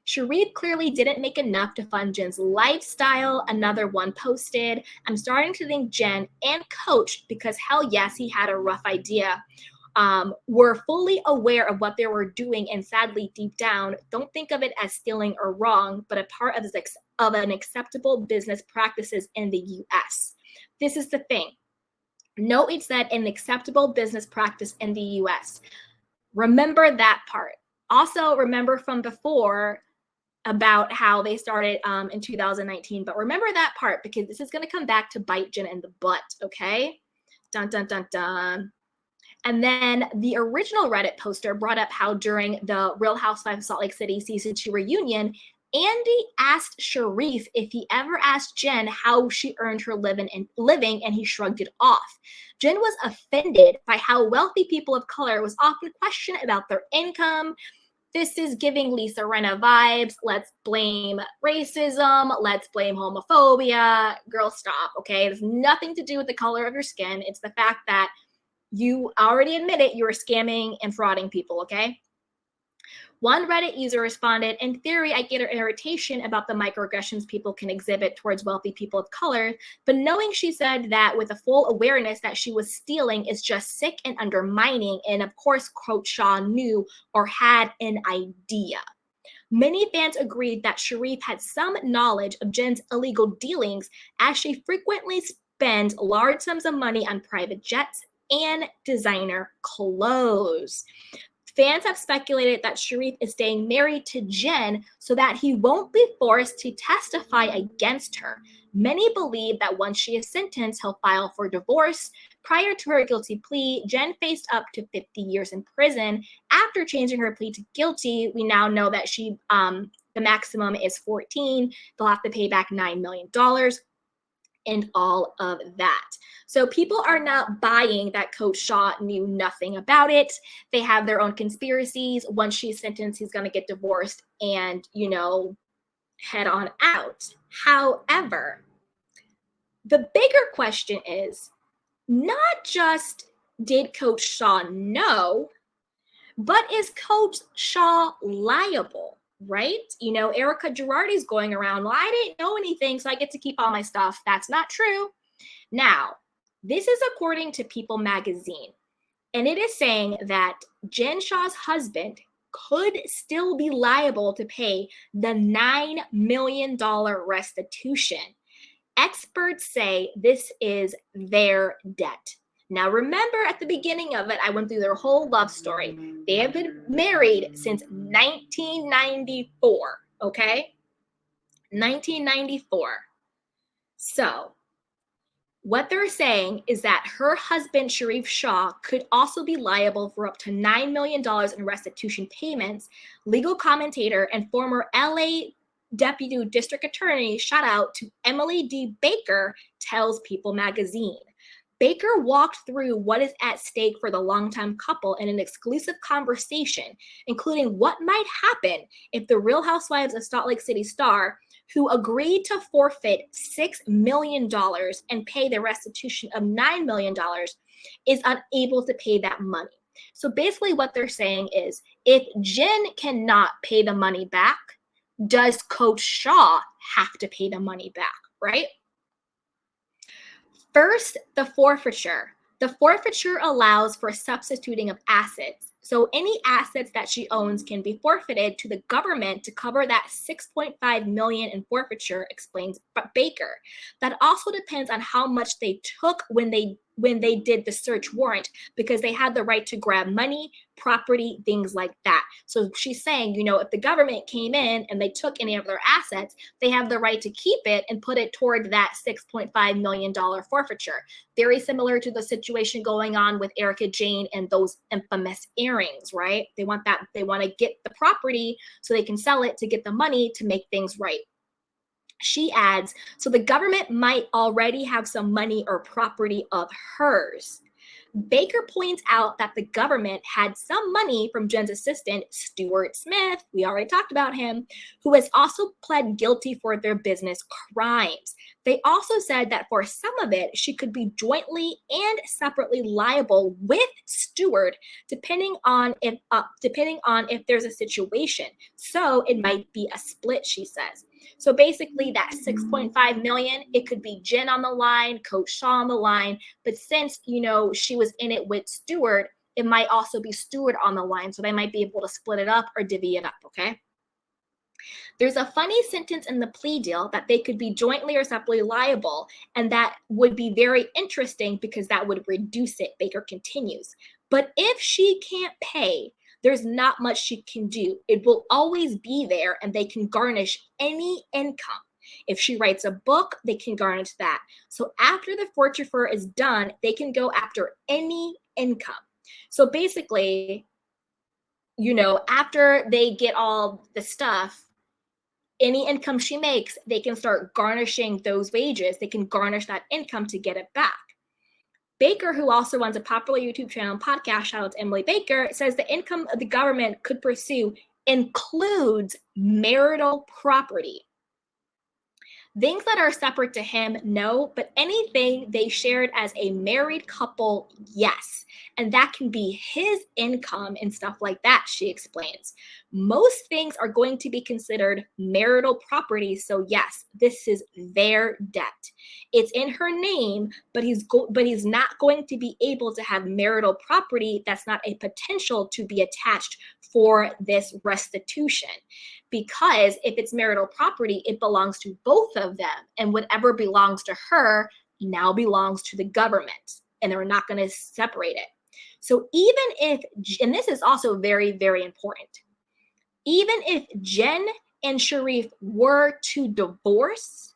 Sharif clearly didn't make enough to fund Jen's lifestyle. Another one posted, "I'm starting to think Jen and Coach, because hell yes, he had a rough idea, were fully aware of what they were doing, and sadly, deep down, don't think of it as stealing or wrong, but a part of an acceptable business practices in the U.S. This is the thing. No, it said an acceptable business practice in the U.S. Remember that part. Also, remember from before about how they started in 2019, but remember that part, because this is going to come back to bite Jen in the butt, okay? Dun, dun, dun, dun. And then the original Reddit poster brought up how during the Real Housewives of Salt Lake City season 2 reunion, Andy asked Sharif if he ever asked Jen how she earned her living, and he shrugged it off. Jen was offended by how wealthy people of color was often questioned about their income. this is giving Lisa Rinna vibes. Let's blame racism. Let's blame homophobia. Girl, stop, okay? It has nothing to do with the color of your skin. It's the fact that you already admitted you were scamming and frauding people, okay? One Reddit user responded, in theory, I get her irritation about the microaggressions people can exhibit towards wealthy people of color, but knowing she said that with a full awareness that she was stealing is just sick and undermining, and of course, Coach Shah knew or had an idea. Many fans agreed that Sharif had some knowledge of Jen's illegal dealings as she frequently spends large sums of money on private jets and designer clothes. Fans have speculated that Sharif is staying married to Jen so that he won't be forced to testify against her. Many believe that once she is sentenced, he'll file for divorce. Prior to her guilty plea, Jen faced up to 50 years in prison. After changing her plea to guilty, we now know that the maximum is 14. They'll have to pay back $9 million. And all of that. So people are not buying that Coach Shah knew nothing about it. They have their own conspiracies. Once she's sentenced, he's going to get divorced and, head on out. However, the bigger question is not just did Coach Shah know, but is Coach Shah liable? Right? Erica Girardi's going around, well, I didn't know anything, so I get to keep all my stuff. That's not true. Now, this is according to People magazine, and it is saying that Jen Shah's husband could still be liable to pay the $9 million restitution. Experts say this is their debt. Now, remember at the beginning of it, I went through their whole love story. They have been married since 1994, okay? 1994. So, what they're saying is that her husband, Sharif Shah, could also be liable for up to $9 million in restitution payments. Legal commentator and former LA Deputy District Attorney, shout out to Emily D. Baker, tells People magazine. Baker walked through what is at stake for the longtime couple in an exclusive conversation, including what might happen if the Real Housewives of Salt Lake City star, who agreed to forfeit $6 million and pay the restitution of $9 million, is unable to pay that money. So basically what they're saying is, if Jen cannot pay the money back, does Coach Shah have to pay the money back, right? First, the forfeiture. The forfeiture allows for substituting of assets. So any assets that she owns can be forfeited to the government to cover that $6.5 million in forfeiture, explains Baker. That also depends on how much they took when they did the search warrant, because they had the right to grab money, property, things like that. So she's saying, if the government came in and they took any of their assets, they have the right to keep it and put it toward that $6.5 million forfeiture. Very similar to the situation going on with Erica Jane and those infamous earrings, right? They want to get the property so they can sell it to get the money to make things right. She adds, so the government might already have some money or property of hers. Baker points out that the government had some money from Jen's assistant, Stuart Smith, we already talked about him, who has also pled guilty for their business crimes. They also said that for some of it, she could be jointly and separately liable with Stuart, depending on if there's a situation. So it might be a split, she says. So basically that $6.5 million, it could be Jen on the line, Coach Shah on the line, but since, she was in it with Stuart, it might also be Stuart on the line. So they might be able to split it up or divvy it up, okay? There's a funny sentence in the plea deal that they could be jointly or separately liable, and that would be very interesting because that would reduce it, Baker continues. But if she can't pay, there's not much she can do. It will always be there, and they can garnish any income. If she writes a book, they can garnish that. So after the forfeiture is done, they can go after any income. So basically, after they get all the stuff, any income she makes, they can start garnishing those wages. They can garnish that income to get it back. Baker, who also runs a popular YouTube channel and podcast, shout out to Emily Baker, says the income of the government could pursue includes marital property. Things that are separate to him, no, but anything they shared as a married couple, yes. And that can be his income and stuff like that, she explains. Most things are going to be considered marital property, so yes, this is their debt. It's in her name, but he's not going to be able to have marital property that's not a potential to be attached for this restitution. Because if it's marital property, it belongs to both of them. And whatever belongs to her now belongs to the government. And they're not going to separate it. So even if, and this is also very, very important, even if Jen and Sharif were to divorce,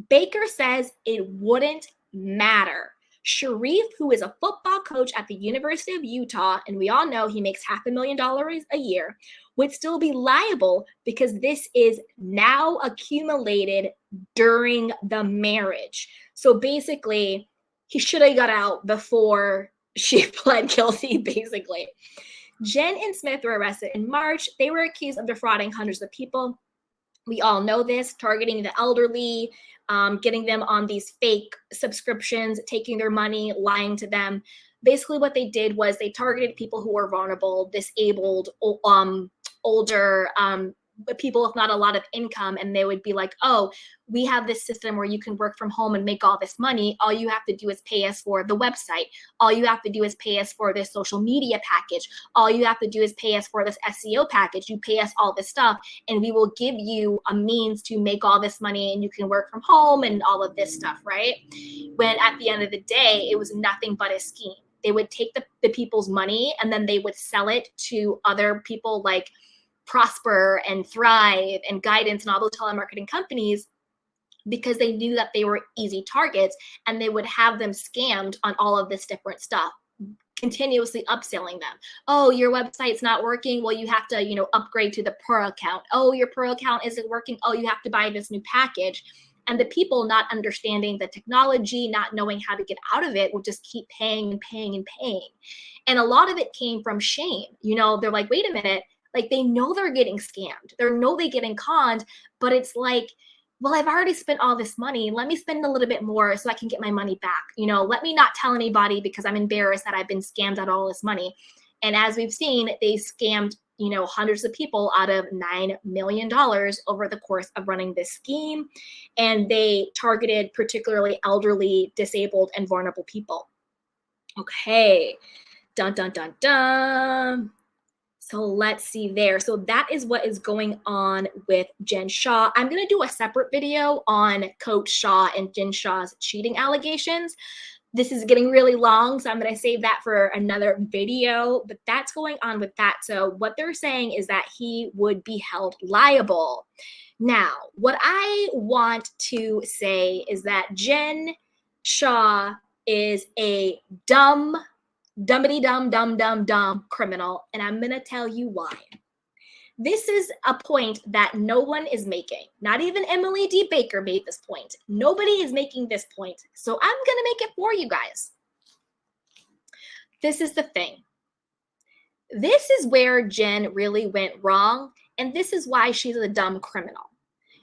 Baker says it wouldn't matter. Sharif, who is a football coach at the University of Utah, and we all know he makes $500,000 a year, would still be liable because this is now accumulated during the marriage. So basically, he should have got out before she pled guilty, basically. Jen and Smith were arrested in March. They were accused of defrauding hundreds of people. We all know this, targeting the elderly, getting them on these fake subscriptions, taking their money, lying to them. Basically, what they did was they targeted people who were vulnerable, disabled, older people with not a lot of income, and they would be like, oh, we have this system where you can work from home and make all this money. All you have to do is pay us for the website. All you have to do is pay us for this social media package. All you have to do is pay us for this SEO package. You pay us all this stuff, and we will give you a means to make all this money, and you can work from home and all of this stuff, right? When at the end of the day, it was nothing but a scheme. They would take the people's money, and then they would sell it to other people like Prosper and Thrive and Guidance and all those telemarketing companies, because they knew that they were easy targets, and they would have them scammed on all of this different stuff, continuously upselling them. Oh, your website's not working. Well, you have to, upgrade to the Pro account. Oh, your Pro account isn't working. Oh, you have to buy this new package. And the people not understanding the technology, not knowing how to get out of it, would just keep paying and paying and paying. And a lot of it came from shame. They're like, wait a minute. Like, they know they're getting scammed. They know they're getting conned, but it's like, well, I've already spent all this money. Let me spend a little bit more so I can get my money back. Let me not tell anybody because I'm embarrassed that I've been scammed out of all this money. And as we've seen, they scammed, hundreds of people out of $9 million over the course of running this scheme. And they targeted particularly elderly, disabled, and vulnerable people. Okay. Dun, dun, dun, dun. So let's see there. So that is what is going on with Jen Shah. I'm going to do a separate video on Coach Shah and Jen Shah's cheating allegations. This is getting really long, so I'm going to save that for another video, but that's going on with that. So what they're saying is that he would be held liable. Now, what I want to say is that Jen Shah is a dumb criminal, and I'm going to tell you why. This is a point that no one is making. Not even Emily D. Baker made this point. Nobody is making this point, so I'm going to make it for you guys. This is the thing. This is where Jen really went wrong, and this is why she's a dumb criminal.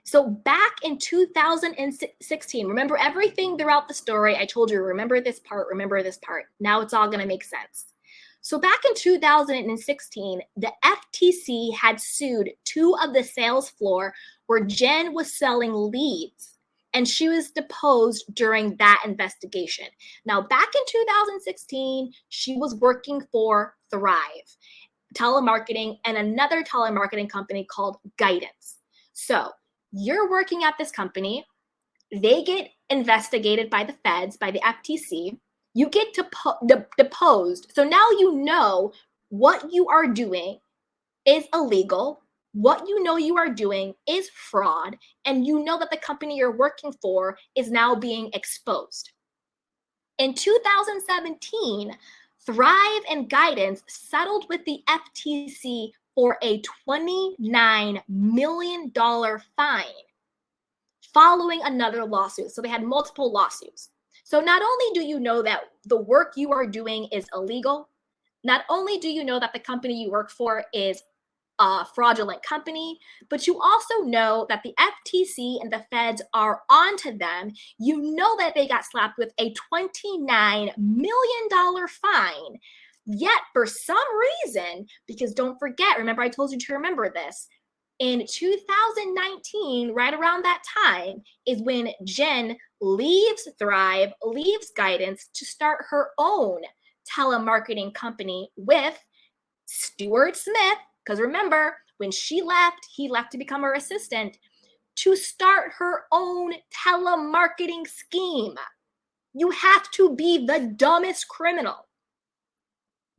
So back in 2016, remember everything throughout the story. I told you, remember this part, remember this part. Now it's all going to make sense. So back in 2016, the FTC had sued two of the sales floor where Jen was selling leads, and she was deposed during that investigation. Now, back in 2016, she was working for Thrive Telemarketing and another telemarketing company called Guidance. So you're working at this company, they get investigated by the feds, by the FTC, you get deposed. So now you know what you are doing is illegal, what you are doing is fraud, and you know that the company you're working for is now being exposed. In 2017, Thrive and Guidance settled with the FTC for a $29 million fine following another lawsuit. So they had multiple lawsuits. So not only do you know that the work you are doing is illegal, not only do you know that the company you work for is fraudulent company, but you also know that the FTC and the feds are onto them. You know that they got slapped with a $29 million fine. Yet, for some reason, because don't forget, remember I told you to remember this, in 2019, right around that time, is when Jen leaves Thrive, leaves Guidance to start her own telemarketing company with Stuart Smith. Because remember, when she left, he left to become her assistant to start her own telemarketing scheme. You have to be the dumbest criminal.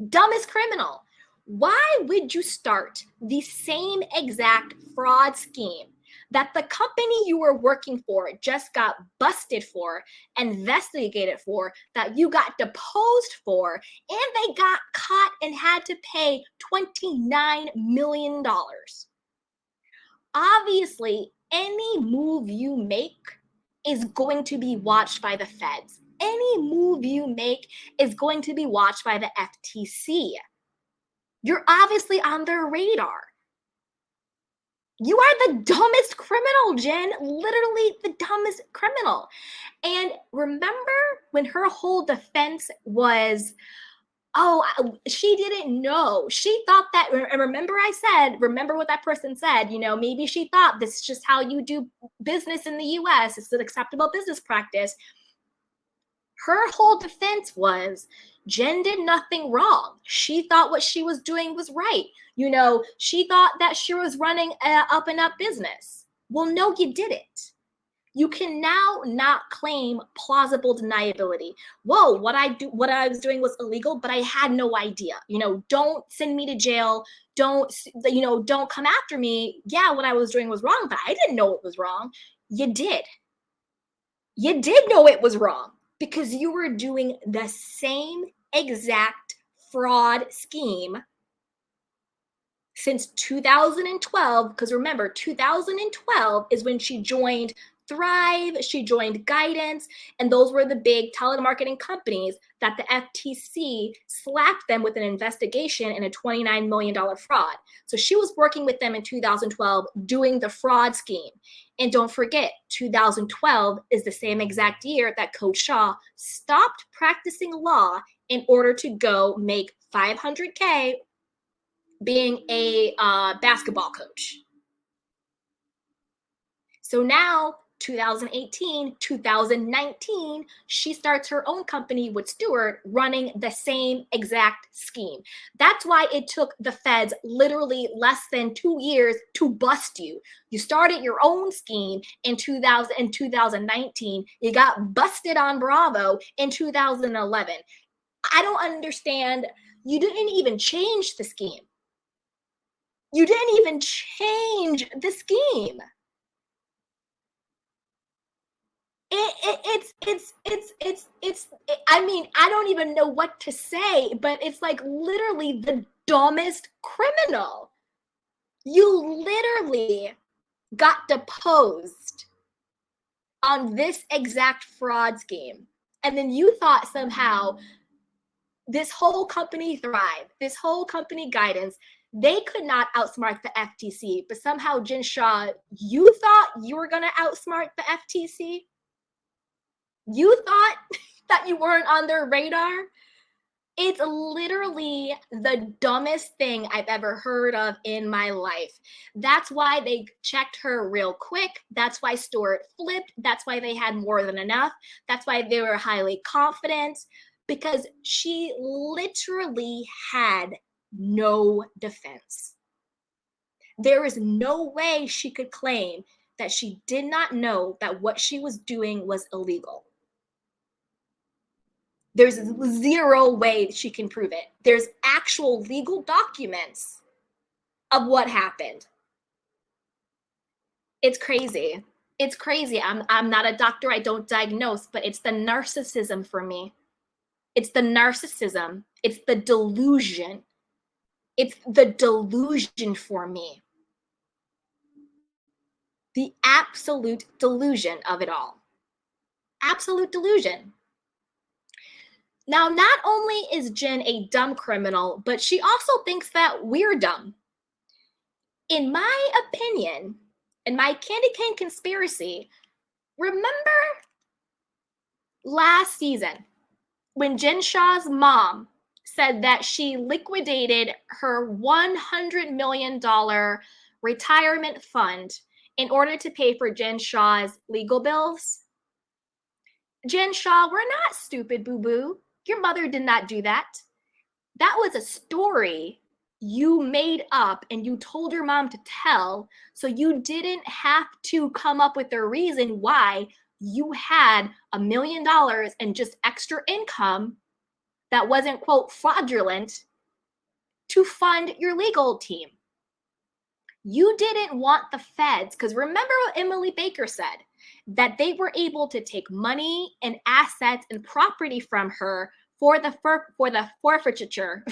Dumbest criminal. Why would you start the same exact fraud scheme that the company you were working for just got busted for, investigated for, that you got deposed for, and they got caught and had to pay $29 million? Obviously, any move you make is going to be watched by the feds. Any move you make is going to be watched by the FTC. You're obviously on their radar. You are the dumbest criminal, Jen. Literally the dumbest criminal. And remember when her whole defense was, oh, she didn't know. She thought that, and remember I said, remember what that person said, you know, maybe she thought this is just how you do business in the US. It's an acceptable business practice. Her whole defense was Jen did nothing wrong. She thought what she was doing was right. You know, she thought that she was running an up and up business. Well, no, you didn't. You can now not claim plausible deniability. Whoa, what I was doing was illegal, but I had no idea. You know, don't send me to jail. Don't come after me. Yeah, what I was doing was wrong, but I didn't know it was wrong. You did. You did know it was wrong, because you were doing the same exact fraud scheme since 2012. Because remember, 2012 is when she joined Thrive, she joined Guidance, and those were the big telemarketing companies that the FTC slapped them with an investigation and a $29 million fraud. So she was working with them in 2012 doing the fraud scheme. And don't forget, 2012 is the same exact year that Coach Shah stopped practicing law in order to go make $500K being a basketball coach. So now, 2018, 2019, she starts her own company with Stuart running the same exact scheme. That's why it took the feds literally less than 2 years to bust you. You started your own scheme in 2019. You got busted on Bravo in 2011. I don't understand. You didn't even change the scheme. You didn't even change the scheme. I mean, I don't even know what to say, but it's like literally the dumbest criminal. You literally got deposed on this exact fraud scheme. And then you thought somehow this whole company Thrive, this whole company Guidance, they could not outsmart the FTC, but somehow Jen Shah, you thought you were going to outsmart the FTC? You thought that you weren't on their radar? It's literally the dumbest thing I've ever heard of in my life. That's why they checked her real quick. That's why Stuart flipped. That's why they had more than enough. That's why they were highly confident, because she literally had no defense. There is no way she could claim that she did not know that what she was doing was illegal. There's zero way she can prove it. There's actual legal documents of what happened. It's crazy. It's crazy. I'm not a doctor. I don't diagnose, but it's the narcissism for me. It's the narcissism. It's the delusion. It's the delusion for me. The absolute delusion of it all. Absolute delusion. Now, not only is Jen a dumb criminal, but she also thinks that we're dumb. In my opinion, in my candy cane conspiracy, remember last season when Jen Shah's mom said that she liquidated her $100 million retirement fund in order to pay for Jen Shah's legal bills? Jen Shah, we're not stupid, boo-boo. Your mother did not do that. That was a story you made up and you told your mom to tell, so you didn't have to come up with a reason why you had $1 million and just extra income that wasn't, quote, fraudulent to fund your legal team. You didn't want the feds, because remember what Emily Baker said, that they were able to take money and assets and property from her for the forfeiture.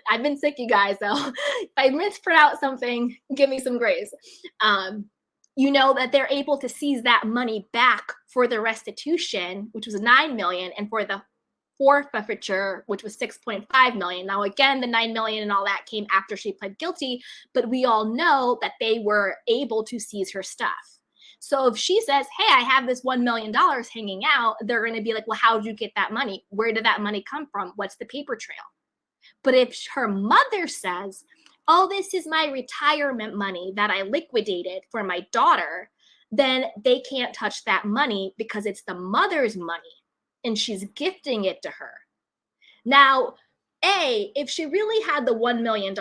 I've been sick, you guys, so if I mispronounce something, give me some grace. You know that they're able to seize that money back for the restitution, which was $9 million, and for the forfeiture, which was $6.5 million. Now, again, the $9 million and all that came after she pled guilty, but we all know that they were able to seize her stuff. So if she says, hey, I have this $1 million hanging out, they're going to be like, well, how did you get that money? Where did that money come from? What's the paper trail? But if her mother says, oh, this is my retirement money that I liquidated for my daughter, then they can't touch that money because it's the mother's money and she's gifting it to her. Now, if she really had the $1 million,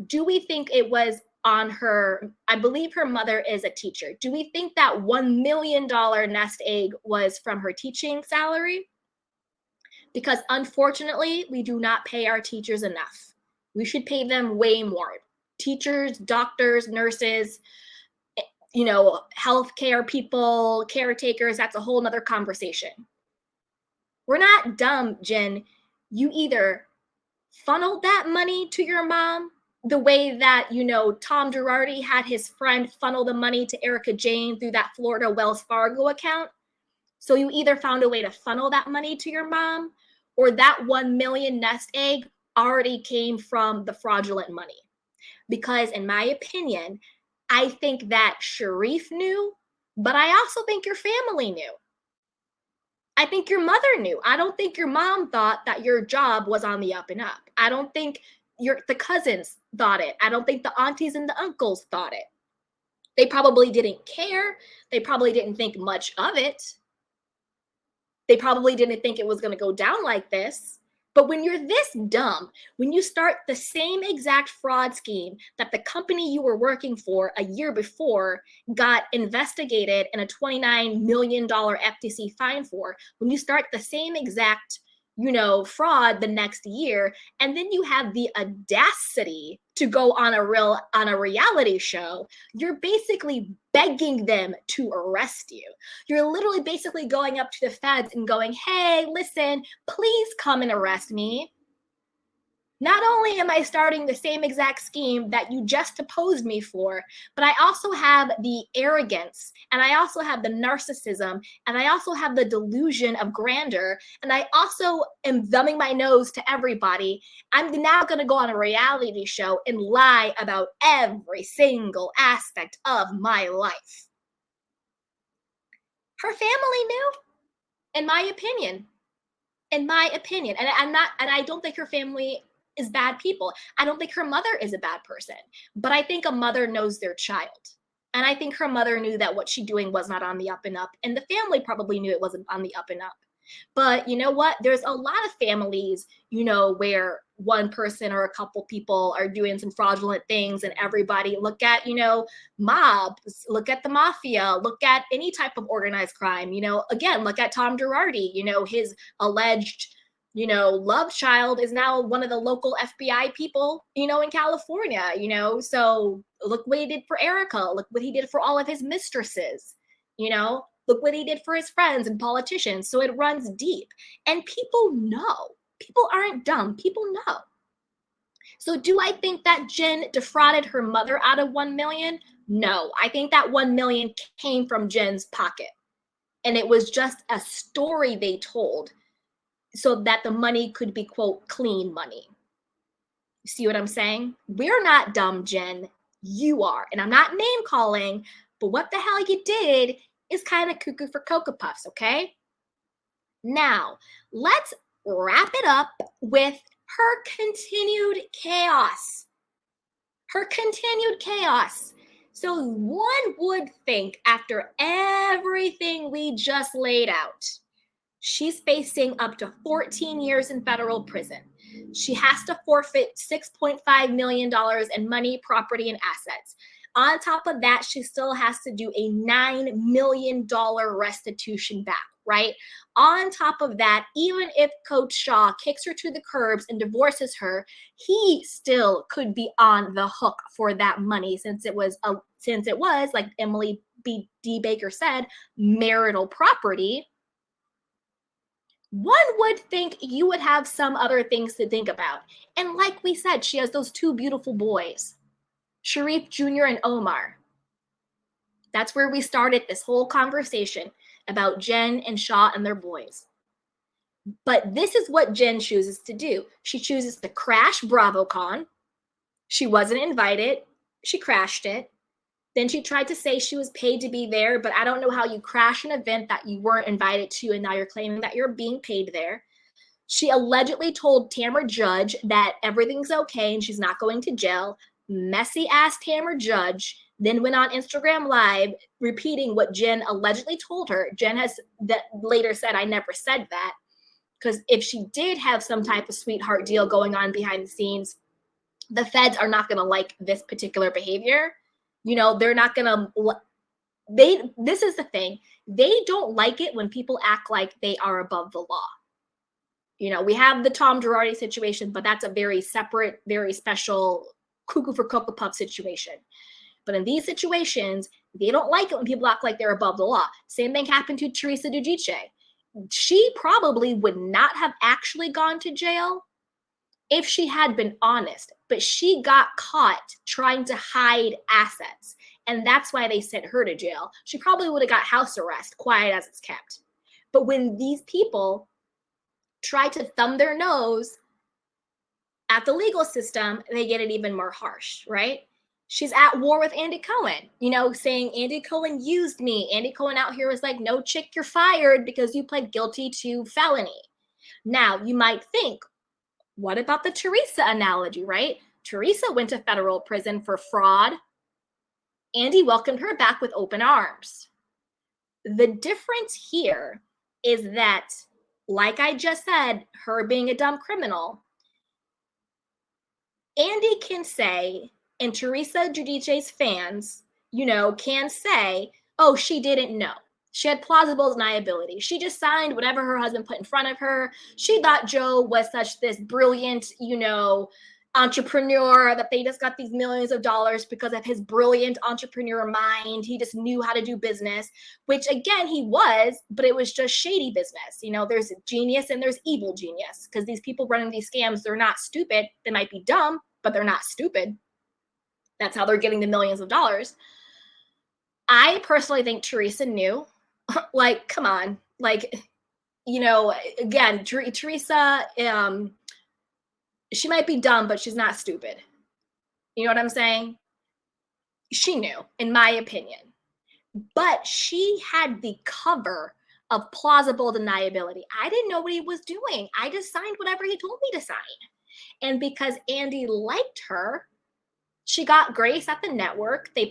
do we think it was on her? I believe her mother is a teacher. Do we think that $1 million nest egg was from her teaching salary? Because unfortunately, we do not pay our teachers enough. We should pay them way more. Teachers, doctors, nurses, healthcare people, caretakers, that's a whole nother conversation. We're not dumb, Jen. You either funneled that money to your mom the way that, Tom Girardi had his friend funnel the money to Erica Jane through that Florida Wells Fargo account. So you either found a way to funnel that money to your mom, or that 1 million nest egg already came from the fraudulent money. Because in my opinion, I think that Sharif knew, but I also think your family knew. I think your mother knew. I don't think your mom thought that your job was on the up and up. I don't think the cousins thought it. I don't think the aunties and the uncles thought it. They probably didn't care. They probably didn't think much of it. They probably didn't think it was going to go down like this. But when you're this dumb, when you start the same exact fraud scheme that the company you were working for a year before got investigated and a $29 million FTC fine for, when you start the same exact, fraud the next year, and then you have the audacity to go on a reality show, you're basically begging them to arrest you. You're literally basically going up to the feds and going, hey, listen, please come and arrest me. Not only am I starting the same exact scheme that you just deposed me for, but I also have the arrogance, and I also have the narcissism, and I also have the delusion of grandeur, and I also am thumbing my nose to everybody. I'm now going to go on a reality show and lie about every single aspect of my life. Her family knew, in my opinion. And I don't think her family is bad people. I don't think her mother is a bad person, but I think a mother knows their child. And I think her mother knew that what she's doing was not on the up and up, and the family probably knew it wasn't on the up and up. But you know what? There's a lot of families, where one person or a couple people are doing some fraudulent things, and everybody look at, mobs, look at the mafia, look at any type of organized crime, again, look at Tom Girardi, his alleged love child is now one of the local FBI people, in California, so look what he did for Erica. Look what he did for all of his mistresses, look what he did for his friends and politicians. So it runs deep, and people know. People aren't dumb. People know. So do I think that Jen defrauded her mother out of 1 million? No, I think that 1 million came from Jen's pocket, and it was just a story they told, so that the money could be, quote, clean money. You see what I'm saying? We're not dumb, Jen. You are. And I'm not name calling, but what the hell you did is kind of cuckoo for Cocoa Puffs, okay? Now, let's wrap it up with her continued chaos. Her continued chaos. So one would think after everything we just laid out, she's facing up to 14 years in federal prison. She has to forfeit $6.5 million in money, property, and assets. On top of that, she still has to do a $9 million restitution back, right? On top of that, even if Coach Shah kicks her to the curbs and divorces her, he still could be on the hook for that money since it was, like Emily D. Baker said, marital property. One would think you would have some other things to think about. And like we said, she has those two beautiful boys, Sharif Jr. and Omar. That's where we started this whole conversation about Jen and Shah and their boys. But this is what Jen chooses to do. She chooses to crash BravoCon. She wasn't invited. She crashed it. Then she tried to say she was paid to be there, but I don't know how you crash an event that you weren't invited to, and now you're claiming that you're being paid there. She allegedly told Tamra Judge that everything's okay and she's not going to jail. Messy ass Tamra Judge then went on Instagram Live repeating what Jen allegedly told her. Jen has later said, I never said that. Because if she did have some type of sweetheart deal going on behind the scenes, the feds are not going to like this particular behavior. You know, they're not going to, this is the thing. They don't like it when people act like they are above the law. You know, we have the Tom Girardi situation, but that's a very separate, very special cuckoo for Cocoa Puff situation. But in these situations, they don't like it when people act like they're above the law. Same thing happened to Teresa Giudice. She probably would not have actually gone to jail if she had been honest, but she got caught trying to hide assets. And that's why they sent her to jail. She probably would have got house arrest, quiet as it's kept. But when these people try to thumb their nose at the legal system, they get it even more harsh, right? She's at war with Andy Cohen, you know, saying Andy Cohen used me. Andy Cohen out here was like, no, chick, you're fired because you pled guilty to felony. Now, you might think, what about the Teresa analogy, right? Teresa went to federal prison for fraud. Andy welcomed her back with open arms. The difference here is that, like I just said, her being a dumb criminal, Andy can say, and Teresa Giudice's fans, you know, can say, oh, she didn't know. She had plausible deniability. She just signed whatever her husband put in front of her. She thought Joe was this brilliant, you know, entrepreneur, that they just got these millions of dollars because of his brilliant entrepreneur mind. He just knew how to do business, which again, he was, but it was just shady business. You know, there's genius and there's evil genius, because these people running these scams, they're not stupid. They might be dumb, but they're not stupid. That's how they're getting the millions of dollars. I personally think Teresa knew. Like, come on. Like, you know, again, Teresa, she might be dumb, but she's not stupid. You know what I'm saying? She knew, in my opinion. But she had the cover of plausible deniability. I didn't know what he was doing. I just signed whatever he told me to sign. And because Andy liked her, she got grace at the network. They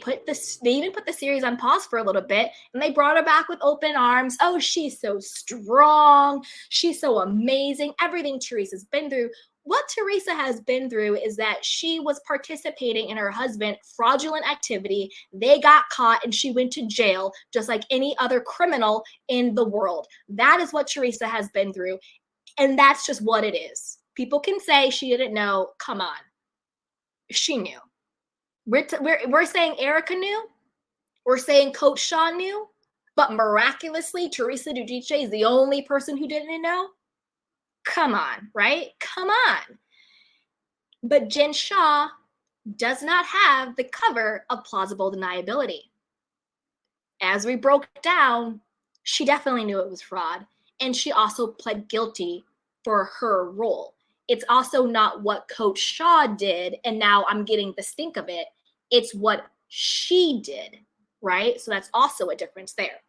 even put the series on pause for a little bit, and they brought her back with open arms. Oh, she's so strong. She's so amazing. Everything Teresa's been through. What Teresa has been through is that she was participating in her husband's fraudulent activity. They got caught and she went to jail just like any other criminal in the world. That is what Teresa has been through. And that's just what it is. People can say she didn't know. Come on. She knew. We're saying Erica knew. We're saying Coach Shah knew. But miraculously, Teresa Giudice is the only person who didn't know. Come on, right? Come on. But Jen Shah does not have the cover of plausible deniability. As we broke down, she definitely knew it was fraud. And she also pled guilty for her role. It's also not what Coach Shah did, and now I'm getting the stink of it. It's what she did, right? So that's also a difference there.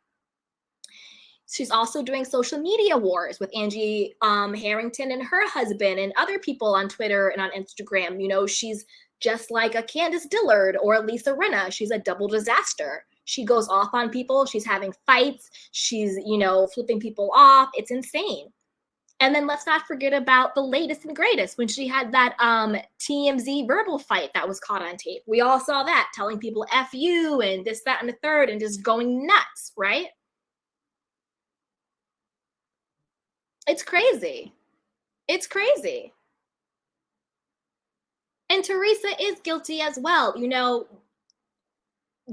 She's also doing social media wars with Angie Harrington and her husband and other people on Twitter and on Instagram. You know, she's just like a Candace Dillard or a Lisa Rinna. She's a double disaster. She goes off on people. She's having fights. She's, you know, flipping people off. It's insane. And then let's not forget about the latest and greatest when she had that TMZ verbal fight that was caught on tape. We all saw that, telling people F you and this, that, and the third, and just going nuts, right? It's crazy. It's crazy. And Teresa is guilty as well. You know,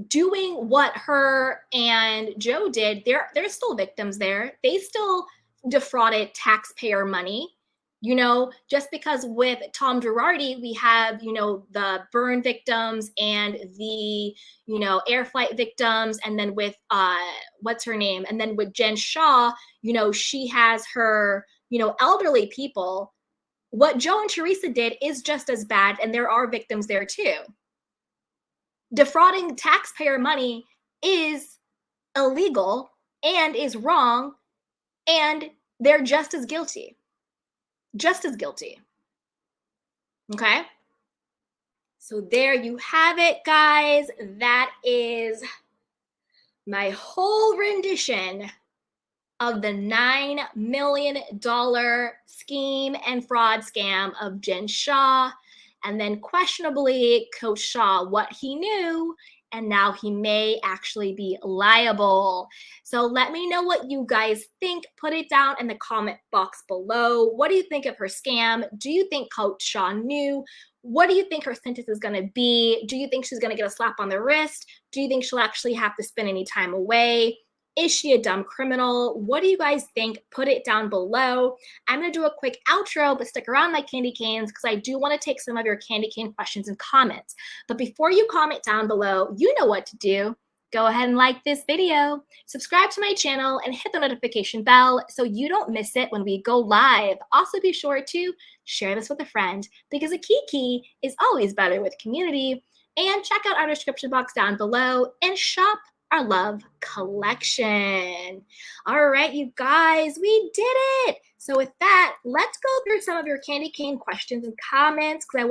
doing what her and Joe did, there's still victims there. They still defrauded taxpayer money. You know, just because with Tom Girardi, we have, you know, the burn victims and the, you know, air flight victims. And then with, what's her name? And then with Jen Shah, you know, she has her, you know, elderly people. What Joe and Teresa did is just as bad. And there are victims there too. Defrauding taxpayer money is illegal and is wrong. And they're just as guilty. Just as guilty. Okay? So there you have it, guys. That is my whole rendition of the $9 million scheme and fraud scam of Jen Shah, and then questionably Coach Shah, what he knew, and now he may actually be liable. So let me know what you guys think. Put it down in the comment box below. What do you think of her scam? Do you think Coach Shah knew? What do you think her sentence is going to be? Do you think she's going to get a slap on the wrist? Do you think she'll actually have to spend any time away? Is she a dumb criminal? What do you guys think? Put it down below. I'm going to do a quick outro, but stick around my candy canes because I do want to take some of your candy cane questions and comments. But before you comment down below, you know what to do. Go ahead and like this video, subscribe to my channel, and hit the notification bell so you don't miss it when we go live. Also, be sure to share this with a friend because a kiki is always better with community. And check out our description box down below and shop our love collection. All right, you guys, we did it. So with that, let's go through some of your candy cane questions and comments because I want